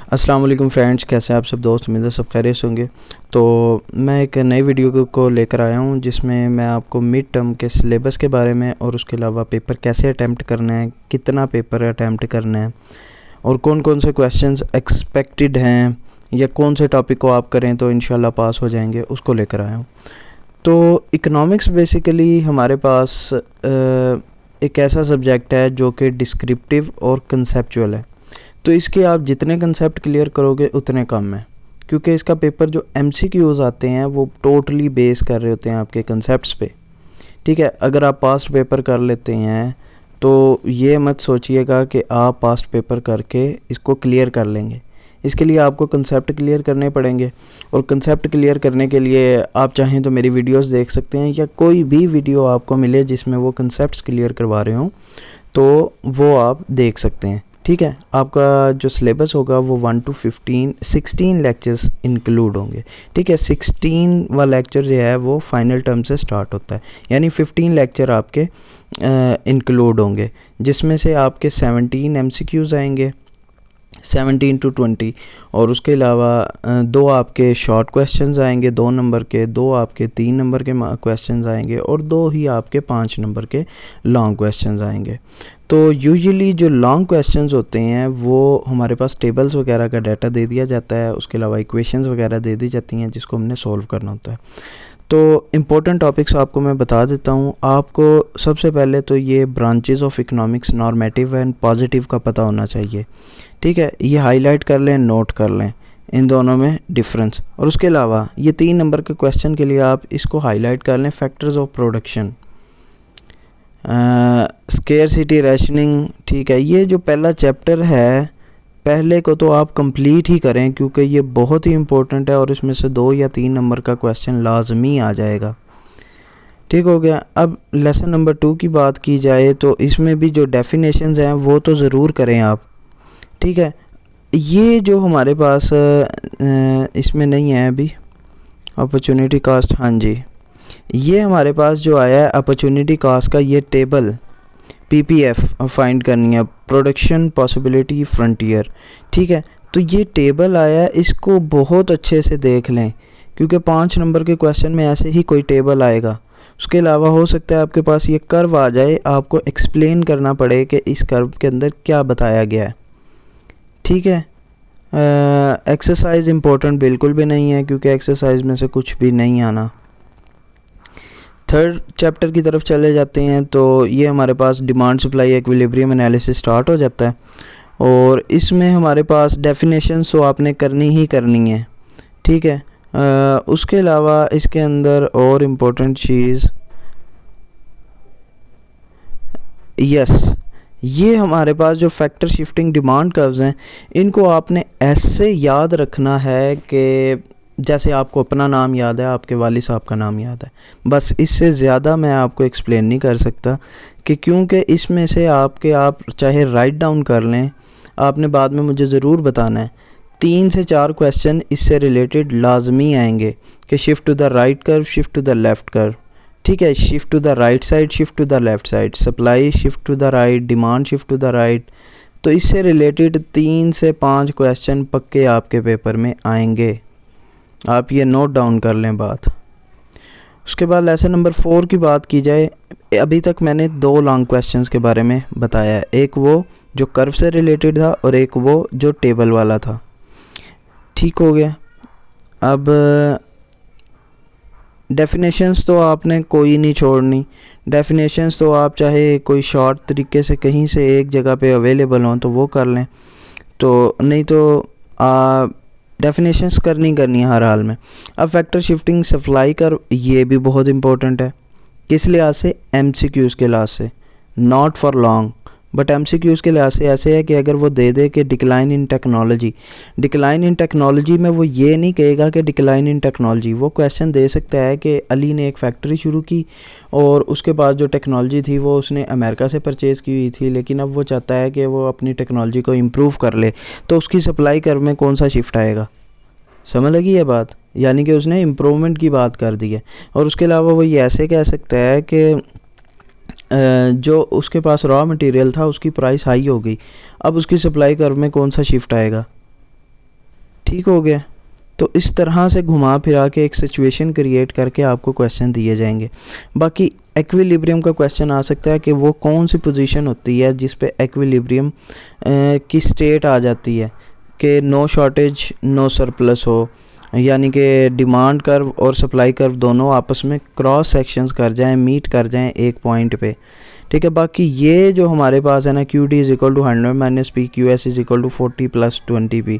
अस्सलाम वालेकुम फ्रेंड्स, कैसे हैं आप सब दोस्त। उम्मीद है सब खैरियत से होंगे। तो मैं एक नई वीडियो को लेकर आया हूं जिसमें मैं आपको मिड टर्म के सिलेबस के बारे में और उसके अलावा पेपर कैसे अटैम्प्ट करना है, कितना पेपर अटैम्प्ट करना है और कौन कौन से क्वेश्चंस एक्सपेक्टेड हैं या कौन से टॉपिक को आप करें तो इंशाल्लाह पास हो जाएंगे, उसको लेकर आया हूँ। तो इकोनॉमिक्स बेसिकली हमारे पास एक ऐसा सब्जेक्ट है जो कि डिस्क्रिप्टिव और कंसेप्चुअल है। तो इसके आप जितने कंसेप्ट क्लियर करोगे उतने कम है, क्योंकि इसका पेपर जो MCQs आते हैं वो टोटली बेस कर रहे होते हैं आपके कंसेप्ट्स पे। ठीक है, अगर आप पास्ट पेपर कर लेते हैं तो ये मत सोचिएगा कि आप पास्ट पेपर करके इसको क्लियर कर लेंगे। इसके लिए आपको कंसेप्ट क्लियर करने पड़ेंगे और कंसेप्ट क्लियर करने के लिए आप चाहें तो मेरी वीडियोस देख सकते हैं या कोई भी वीडियो आपको मिले जिसमें वो कंसेप्ट्स क्लियर करवा रहे हों तो वो आप देख सकते हैं। ठीक है, आपका जो सिलेबस होगा वो 1 to 16 लेक्चर्स इंक्लूड होंगे। ठीक है, 16वां लेक्चर जो है वो फाइनल टर्म से स्टार्ट होता है, यानी 15 लेक्चर आपके इंक्लूड होंगे, जिसमें से आपके 17 MCQs आएंगे, 17 to 20, और उसके अलावा 2 आपके शॉर्ट क्वेश्चंस आएंगे 2 नंबर के, 2 आपके 3 नंबर के क्वेश्चंस आएंगे और 2 ही आपके 5 नंबर के लॉन्ग क्वेश्चंस आएंगे। तो यूजुअली जो लॉन्ग क्वेश्चंस होते हैं वो हमारे पास टेबल्स वगैरह का डाटा दे दिया जाता है, उसके अलावा इक्वेशंस वगैरह दे दी जाती हैं जिसको हमने सॉल्व करना होता है। तो इम्पोर्टेंट टॉपिक्स आपको मैं बता देता हूँ। आपको सबसे पहले तो ये branches of economics, normative and positive का पता होना चाहिए। ठीक है, ये हाईलाइट कर लें, नोट कर लें इन दोनों में डिफरेंस। और उसके अलावा ये 3 नंबर के क्वेश्चन के लिए आप इसको हाईलाइट कर लें, factors of production, scarcity, rationing. ठीक है, ये जो पहला चैप्टर है पहले को तो आप कंप्लीट ही करें क्योंकि ये बहुत ही इम्पोर्टेंट है और इसमें से 2 या 3 नंबर का क्वेश्चन लाजमी आ जाएगा। ठीक हो गया। अब लेसन नंबर 2 की बात की जाए तो इसमें भी जो डेफिनेशंस हैं वो तो ज़रूर करें आप। ठीक है, ये जो हमारे पास इसमें नहीं है अभी अपॉर्चुनिटी कास्ट, हाँ जी, ये हमारे पास जो आया है अपॉर्चुनिटी कास्ट का ये टेबल PPF फाइंड करनी है, प्रोडक्शन पॉसिबिलिटी फ्रंटियर। ठीक है, तो ये टेबल आया है, इसको बहुत अच्छे से देख लें क्योंकि 5 नंबर के क्वेश्चन में ऐसे ही कोई टेबल आएगा। उसके अलावा हो सकता है आपके पास ये कर्व आ जाए, आपको एक्सप्लेन करना पड़े कि इस कर्व के अंदर क्या बताया गया है। ठीक है, एक्सरसाइज इम्पोर्टेंट बिल्कुल भी नहीं है क्योंकि एक्सरसाइज में से कुछ भी नहीं आना। थर्ड चैप्टर की तरफ चले जाते हैं तो ये हमारे पास demand supply equilibrium analysis start हो जाता है और इसमें हमारे पास डेफिनेशंस तो आपने करनी ही करनी है। ठीक है, उसके अलावा इसके अंदर और इम्पोर्टेंट चीज़ ये हमारे पास जो फैक्टर शिफ्टिंग डिमांड कर्व्स हैं इनको आपने ऐसे याद रखना है कि जैसे आपको अपना नाम याद है, आपके वालिद साहब का नाम याद है, बस इससे ज़्यादा मैं आपको एक्सप्लेन नहीं कर सकता कि क्योंकि इसमें से आप चाहे राइट डाउन कर लें, आपने बाद में मुझे ज़रूर बताना है। 3 से 4 क्वेश्चन इससे रिलेटेड लाजमी आएंगे कि shift to the right curve, shift to the left curve. ठीक है, shift to the right side, shift to the left side, supply shift to the right, demand shift to the right. तो इससे related 3 से 5 question पक्के आपके paper में आएंगे, आप ये नोट डाउन कर लें बात। उसके बाद लेसन नंबर 4 की बात की जाए, अभी तक मैंने 2 लॉन्ग क्वेश्चंस के बारे में बताया है, एक वो जो कर्व से रिलेटेड था और एक वो जो टेबल वाला था। ठीक हो गया। अब डेफिनेशंस तो आपने कोई नहीं छोड़नी, डेफिनेशंस तो आप चाहे कोई शॉर्ट तरीके से कहीं से एक जगह पे अवेलेबल हों तो वो कर लें, तो नहीं तो डेफिनेशंस करनी है हर हाल में। अब फैक्टर शिफ्टिंग सप्लाई कर, ये भी बहुत इंपॉर्टेंट है। किस लिहाज से? MCQs के लिहाज से, not for long but MCQs के लिहाज से ऐसे है कि अगर वो दे दे कि डिक्लाइन इन टेक्नोलॉजी में वो ये नहीं कहेगा कि डिक्लाइन इन टेक्नोलॉजी, वो क्वेश्चन दे सकता है कि अली ने एक फैक्ट्री शुरू की और उसके बाद जो टेक्नोलॉजी थी वो उसने अमेरिका से परचेज़ की हुई थी, लेकिन अब वो चाहता है कि वो अपनी टेक्नोलॉजी को इम्प्रूव कर ले, तो उसकी सप्लाई कर्व में कौन सा शिफ्ट आएगा? समझ लगी ये बात? यानी कि उसने इम्प्रूवमेंट की बात कर दी है। और उसके अलावा वो ये ऐसे कह सकता है कि जो उसके पास रॉ मटेरियल था उसकी प्राइस हाई हो गई, अब उसकी सप्लाई कर्व में कौन सा शिफ्ट आएगा? ठीक हो गया। तो इस तरह से घुमा फिरा के एक सिचुएशन क्रिएट करके आपको क्वेश्चन दिए जाएंगे। बाकी एक्विलिब्रियम का क्वेश्चन आ सकता है कि वो कौन सी पोजीशन होती है जिस पे एक्विलिब्रियम की स्टेट आ जाती है कि नो शॉर्टेज नो सरप्लस हो, यानी कि डिमांड कर्व और सप्लाई कर्व दोनों आपस में क्रॉस सेक्शंस कर जाएं, मीट कर जाएं एक पॉइंट पे। ठीक है। बाकी ये जो हमारे पास है ना, Q D is equal to 100 minus P, Q S is equal to 40 plus 20 P,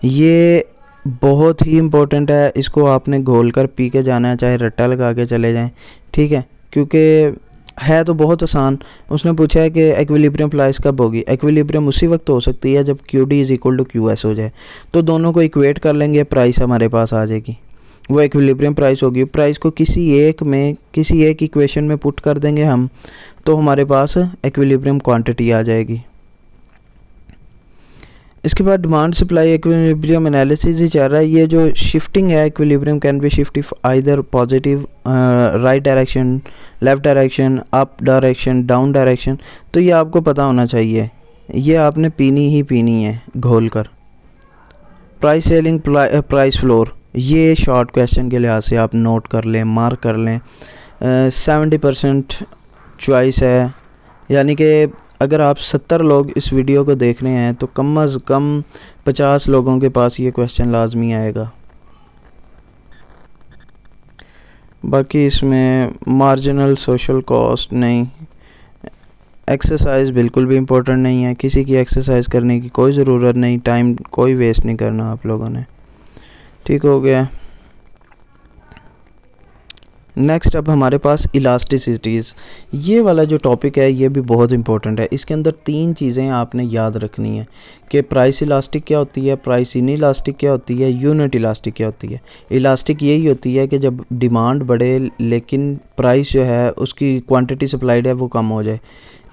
ये बहुत ही इम्पोर्टेंट है। इसको आपने घोल कर पी के जाना है, चाहे रट्टा लगा के चले जाएं। ठीक है, क्योंकि है तो बहुत आसान। उसने पूछा है कि एक्विलिब्रियम प्राइस कब होगी। एक्विलिब्रियम उसी वक्त हो सकती है जब Q D is equal to Q S हो जाए। तो दोनों को इक्वेट कर लेंगे, प्राइस हमारे पास आ जाएगी, वो एक्विलिब्रियम प्राइस होगी। प्राइस को किसी एक इक्वेशन में पुट कर देंगे हम, तो हमारे पास एक्विलिब्रियम क्वांटिटी आ जाएगी। इसके बाद डिमांड सप्लाई इक्विलिब्रियम एनालिसिस ही चल रहा है। ये जो शिफ्टिंग है, equilibrium can be shift if either positive right direction, left direction, up direction, down direction. तो ये आपको पता होना चाहिए, ये आपने पीनी ही पीनी है घोल कर। प्राइस सेलिंग, प्राइस फ्लोर, ये शॉर्ट क्वेश्चन के लिहाज से आप नोट कर लें, मार्क कर लें। 70% चॉइस है, यानी कि अगर आप 70 लोग इस वीडियो को देख रहे हैं तो कम अज़ कम 50 लोगों के पास ये क्वेश्चन लाजमी आएगा। बाकी इसमें मार्जिनल सोशल कॉस्ट नहीं, एक्सरसाइज बिल्कुल भी इम्पोर्टेंट नहीं है, किसी की एक्सरसाइज करने की कोई ज़रूरत नहीं, टाइम कोई वेस्ट नहीं करना आप लोगों ने। ठीक हो गया। नेक्स्ट अब हमारे पास इलास्टिसिटीज़, ये वाला जो टॉपिक है ये भी बहुत इंपॉर्टेंट है। इसके अंदर 3 चीज़ें आपने याद रखनी है कि प्राइस इलास्टिक क्या होती है, प्राइस इन इलास्टिक क्या होती है, यूनिट इलास्टिक क्या होती है। इलास्टिक यही होती है कि जब डिमांड बढ़े लेकिन प्राइस जो है उसकी क्वांटिटी सप्लाइड है वो कम हो जाए,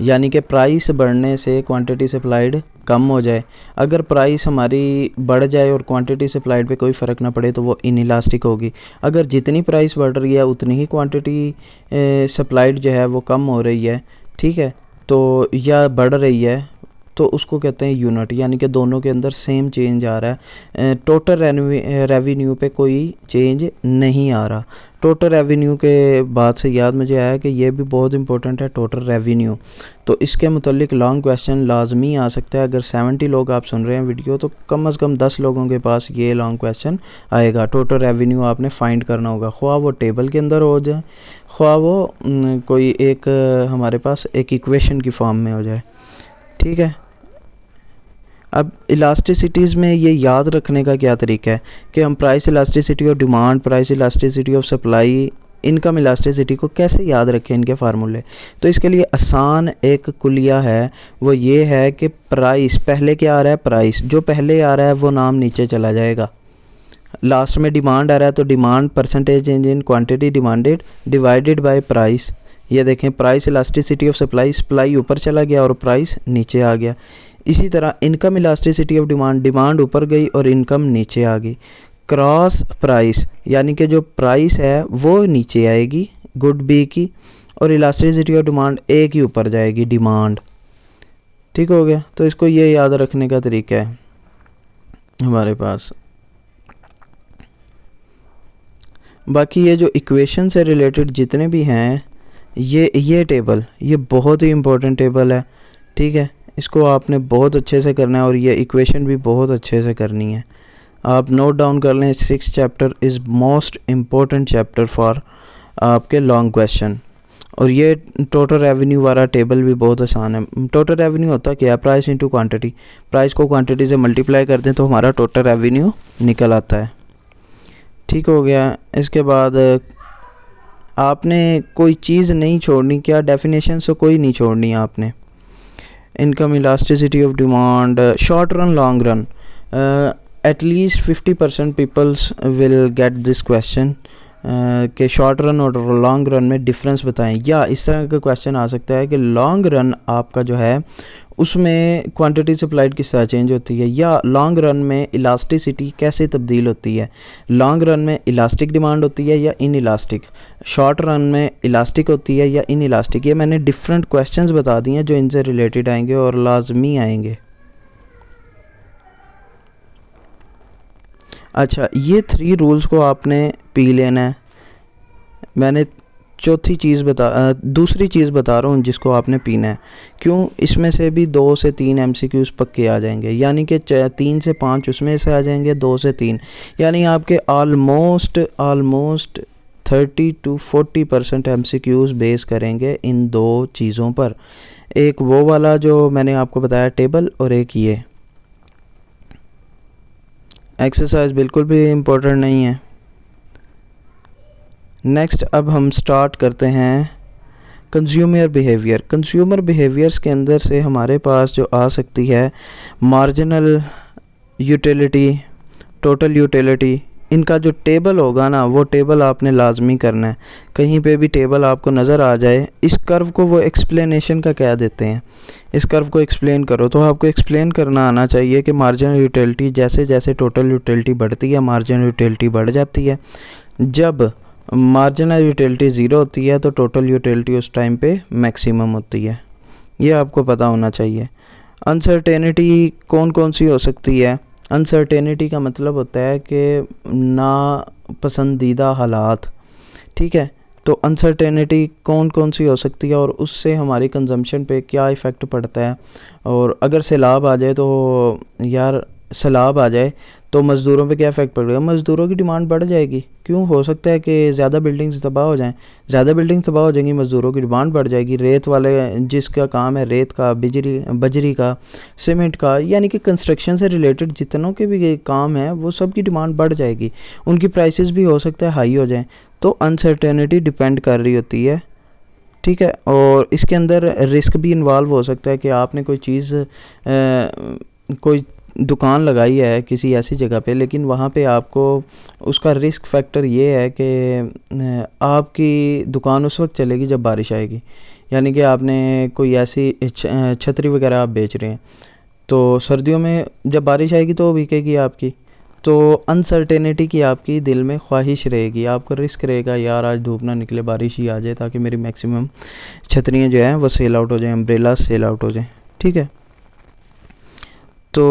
यानी कि प्राइस बढ़ने से क्वांटिटी सप्लाइड कम हो जाए। अगर प्राइस हमारी बढ़ जाए और क्वांटिटी सप्लाइड पे कोई फ़र्क ना पड़े तो वो इनइलास्टिक होगी। अगर जितनी प्राइस बढ़ रही है उतनी ही क्वांटिटी सप्लाइड जो है वो कम हो रही है, ठीक है, तो या बढ़ रही है, तो उसको कहते हैं यूनिट, यानी कि दोनों के अंदर सेम चेंज आ रहा है। टोटल रेवेन्यू पे कोई चेंज नहीं आ रहा। टोटल रेवेन्यू के बाद से याद मुझे आया कि ये भी बहुत इंपॉर्टेंट है, टोटल रेवेन्यू। तो इसके मुतालिक लॉन्ग क्वेश्चन लाजमी आ सकता है। अगर 70 लोग आप सुन रहे हैं वीडियो तो कम अज़ कम 10 लोगों के पास ये लॉन्ग क्वेश्चन आएगा। टोटल रेवेन्यू आपने फाइंड करना होगा, ख्वाह वो टेबल के अंदर हो जाए, ख्वाह वो कोई एक हमारे पास एक इक्वेशन की फॉर्म में हो जाए। ठीक है। अब इलास्टिसिटीज़ में ये याद रखने का क्या तरीका है कि हम price elasticity of demand, price elasticity of supply, income elasticity को कैसे याद रखें, इनके फार्मूले। तो इसके लिए आसान एक कुलिया है, वो ये है कि प्राइस पहले क्या आ रहा है, प्राइस जो पहले आ रहा है वो नाम नीचे चला जाएगा। लास्ट में डिमांड आ रहा है तो demand percentage change in quantity demanded divided by price. ये देखें, price elasticity of supply, supply ऊपर चला गया और प्राइस नीचे आ गया। इसी तरह income elasticity of demand, demand ऊपर गई और इनकम नीचे आ गई। क्रॉस प्राइस, यानी कि जो प्राइस है वो नीचे आएगी गुड बी की, और इलास्टिसिटी ऑफ डिमांड ए की ऊपर जाएगी डिमांड। ठीक हो गया। तो इसको ये याद रखने का तरीका है हमारे पास। बाकी ये जो इक्वेशन से रिलेटेड जितने भी हैं, ये टेबल ये बहुत ही इम्पोर्टेंट टेबल है। ठीक है, इसको आपने बहुत अच्छे से करना है और ये इक्वेशन भी बहुत अच्छे से करनी है। आप नोट डाउन कर लें, 6th chapter is most important chapter for आपके लॉन्ग क्वेश्चन। और ये टोटल रेवेन्यू वाला टेबल भी बहुत आसान है। टोटल रेवेन्यू होता क्या है, प्राइस इनटू क्वांटिटी। प्राइस को क्वांटिटी से मल्टीप्लाई कर दें तो हमारा टोटल रेवेन्यू निकल आता है। ठीक हो गया। इसके बाद आपने कोई चीज़ नहीं छोड़नी, क्या डेफिनेशन से कोई नहीं छोड़नी आपने। Income elasticity of demand, short run long run, at least 50% peoples will get this question कि शॉर्ट रन और लॉन्ग रन में डिफरेंस बताएं। या इस तरह का क्वेश्चन आ सकता है कि लॉन्ग रन आपका जो है उसमें क्वांटिटी सप्लाइड किस तरह चेंज होती है, या लॉन्ग रन में इलास्टिसिटी कैसे तब्दील होती है। लॉन्ग रन में इलास्टिक डिमांड होती है या इन इलास्टिक, शॉर्ट रन में इलास्टिक होती है या इन इलास्टिक। ये मैंने डिफरेंट क्वेश्चंस बता दिए हैं जो इनसे रिलेटेड आएंगे और लाजमी आएंगे। अच्छा, ये 3 रूल्स को आपने पी लेना है। मैंने दूसरी चीज़ बता रहा हूँ जिसको आपने पीना है। क्यों? इसमें से भी 2 से 3 एमसीक्यूज पक्के आ जाएंगे, यानी कि 3 से 5 उसमें से आ जाएंगे, 2 से 3, यानी आपके ऑलमोस्ट 30 to 40% एमसीक्यूज बेस करेंगे इन 2 चीज़ों पर। एक वो वाला जो मैंने आपको बताया टेबल, और एक ये एक्सरसाइज बिल्कुल भी इम्पोर्टेंट नहीं है। नेक्स्ट अब हम स्टार्ट करते हैं कंज्यूमर बिहेवियर। कंज्यूमर बिहेवियर्स के अंदर से हमारे पास जो आ सकती है मार्जिनल यूटिलिटी, टोटल यूटिलिटी, इनका जो टेबल होगा ना, वो टेबल आपने लाजमी करना है। कहीं पे भी टेबल आपको नज़र आ जाए, इस कर्व को वो एक्सप्लेनेशन का कह देते हैं, इस कर्व को एक्सप्लेन करो, तो आपको एक्सप्लेन करना आना चाहिए कि मार्जिनल यूटिलिटी जैसे जैसे टोटल यूटिलिटी बढ़ती है मार्जिनल यूटिलिटी बढ़ जाती है। जब मार्जिनल यूटिलिटी 0 होती है तो टोटल यूटिलिटी उस टाइम पे मैक्सिमम होती है, ये आपको पता होना चाहिए। अनसर्टेनिटी कौन कौन सी हो सकती है? अनसर्टेनिटी का मतलब होता है कि ना पसंदीदा हालात, ठीक है। तो अनसर्टेनिटी कौन कौन सी हो सकती है और उससे हमारी कंजम्पशन पे क्या इफ़ेक्ट पड़ता है। और अगर सैलाब आ जाए तो यार, सैलाब आ जाए तो मज़दूरों पे क्या इफ़ेक्ट पड़ेगा? मज़दूरों की डिमांड बढ़ जाएगी। क्यों? हो सकता है कि ज़्यादा बिल्डिंग्स तबाह हो जाएं, ज़्यादा बिल्डिंग्स तबाह हो जाएंगी, मज़दूरों की डिमांड बढ़ जाएगी। रेत वाले जिसका काम है रेत का, बजरी का, सीमेंट का, यानी कि कंस्ट्रक्शन से रिलेटेड जितनों के भी काम है वो सब की डिमांड बढ़ जाएगी, उनकी प्राइसेस भी हो सकता है हाई हो जाएँ। तो अनसर्टेनिटी डिपेंड कर रही होती है, ठीक है। और इसके अंदर रिस्क भी इन्वॉल्व हो सकता है कि आपने कोई चीज़ कोई दुकान लगाई है किसी ऐसी जगह पे, लेकिन वहाँ पे आपको उसका रिस्क फैक्टर ये है कि आपकी दुकान उस वक्त चलेगी जब बारिश आएगी, यानी कि आपने कोई ऐसी छतरी वगैरह आप बेच रहे हैं, तो सर्दियों में जब बारिश आएगी तो बिकेगी आपकी। तो अनसर्टेनिटी की आपकी दिल में ख्वाहिश रहेगी, आपका रिस्क रहेगा यार आज धूप ना निकले बारिश ही आ जाए ताकि मेरी मैक्सिमम छतरियाँ जो हैं वो सेल आउट हो जाएँ, अम्ब्रेला सेल आउट हो जाएँ, ठीक है। तो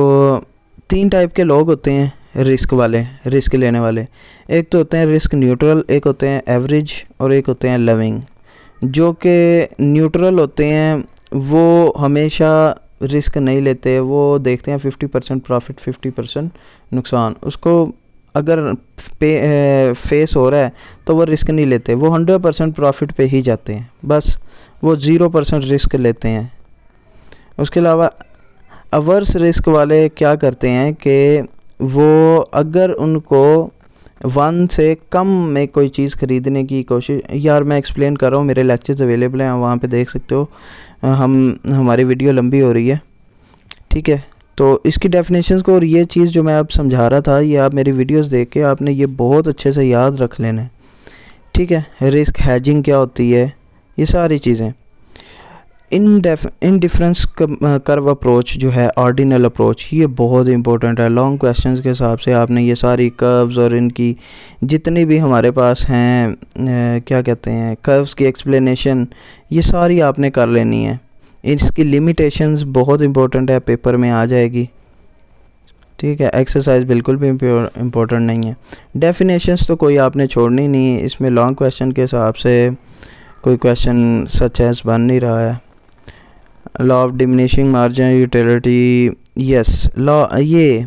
3 टाइप के लोग होते हैं रिस्क वाले, रिस्क लेने वाले। एक तो होते हैं रिस्क न्यूट्रल, एक होते हैं एवरेज, और एक होते हैं लविंग। जो कि न्यूट्रल होते हैं वो हमेशा रिस्क नहीं लेते, वो देखते हैं 50% प्रॉफिट 50% नुकसान। उसको अगर फेस हो रहा है तो वो रिस्क नहीं लेते, वो 100% प्रॉफिट पे ही जाते हैं, बस वो 0% रिस्क लेते हैं। उसके अलावा अवर्स रिस्क वाले क्या करते हैं कि वो अगर उनको 1 से कम में कोई चीज़ ख़रीदने की कोशिश, यार मैं एक्सप्लेन कर रहा हूँ, मेरे लेक्चर्स अवेलेबल हैं वहाँ पे देख सकते हो। हमारी वीडियो लंबी हो रही है, ठीक है। तो इसकी डेफिनेशंस को और ये चीज़ जो मैं अब समझा रहा था, ये आप मेरी वीडियोस देख के आपने ये बहुत अच्छे से याद रख लेना है, ठीक है। रिस्क हैजिंग क्या होती है, ये सारी चीज़ें। इनडिफरेंस कर्व अप्रोच जो है, ऑर्डिनल अप्रोच, ये बहुत इंपॉर्टेंट है। लॉन्ग क्वेश्चंस के हिसाब से आपने ये सारी कर्व्स और इनकी जितनी भी हमारे पास हैं क्या कहते हैं कर्व्स की एक्सप्लेनेशन, ये सारी आपने कर लेनी है। इसकी लिमिटेशंस बहुत इंपॉर्टेंट है, पेपर में आ जाएगी, ठीक है। एक्सरसाइज बिल्कुल भी इम्पोर्टेंट नहीं है। डेफिनेशंस तो कोई आपने छोड़नी नहीं है, इसमें लॉन्ग क्वेश्चन के हिसाब से कोई क्वेश्चन सच एज बन नहीं रहा है। Law of diminishing margin utility, yes law, ये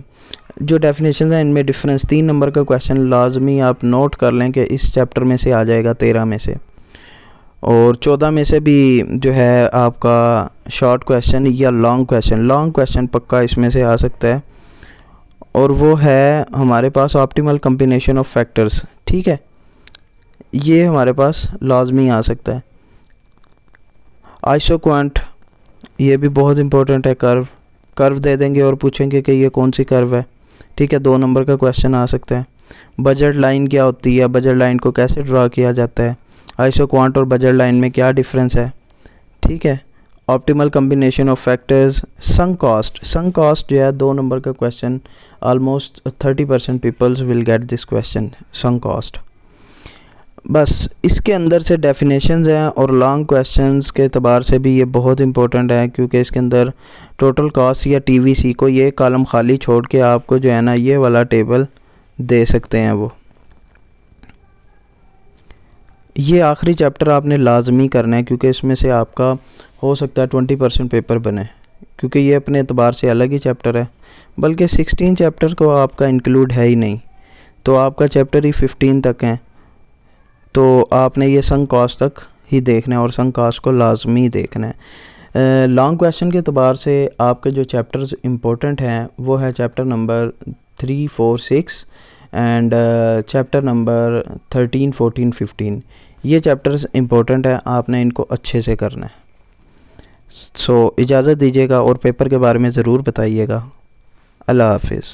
जो डेफिनेशन है इनमें डिफरेंस। 3 नंबर का क्वेश्चन लाजमी आप नोट कर लें कि इस चैप्टर में से आ जाएगा 13 में से, और 14 में से भी जो है आपका शॉर्ट क्वेश्चन या लॉन्ग क्वेश्चन पक्का इसमें से आ सकता है, और वो है हमारे पास ऑप्टिमल कम्बिनेशन ऑफ फैक्टर्स, ठीक है। ये हमारे पास लाजमी आ सकता है। आइसोक्वांट, ये भी बहुत इंपॉर्टेंट है। कर्व दे देंगे और पूछेंगे कि ये कौन सी कर्व है, ठीक है, 2 नंबर का क्वेश्चन आ सकता है। बजट लाइन क्या होती है, बजट लाइन को कैसे ड्रा किया जाता है, आइसोक्वांट और बजट लाइन में क्या डिफरेंस है, ठीक है। Optimal combination of factors, sunk cost जो है 2 नंबर का question, almost 30% peoples will get this question, sunk cost. बस इसके अंदर से डेफिनेशंस हैं, और लॉन्ग क्वेश्चंस के एतबार से भी ये बहुत इंपॉर्टेंट है, क्योंकि इसके अंदर टोटल कॉस्ट या टीवीसी को ये कॉलम खाली छोड़ के आपको जो है ना ये वाला टेबल दे सकते हैं वो। ये आखिरी चैप्टर आपने लाजमी करना है, क्योंकि इसमें से आपका हो सकता है 20% पेपर बने, क्योंकि ये अपने एतबार से अलग ही चैप्टर है। बल्कि 16 चैप्टर को आपका इंक्लूड है ही नहीं, तो आपका चैप्टर ही 15 तक हैं। तो आपने ये संग कॉस्ट तक ही देखना है और संग कॉस्ट को लाजमी देखना है। लॉन्ग क्वेश्चन के अतबार से आपके जो चैप्टर्स इम्पोर्टेंट हैं वो है chapter number 3, 4, 6 and chapter number 13, 14, 15। ये चैप्टर्स इम्पोर्टेंट है, आपने इनको अच्छे से करना है। सो इजाज़त दीजिएगा और पेपर के बारे में ज़रूर बताइएगा। अल्लाह हाफिज़।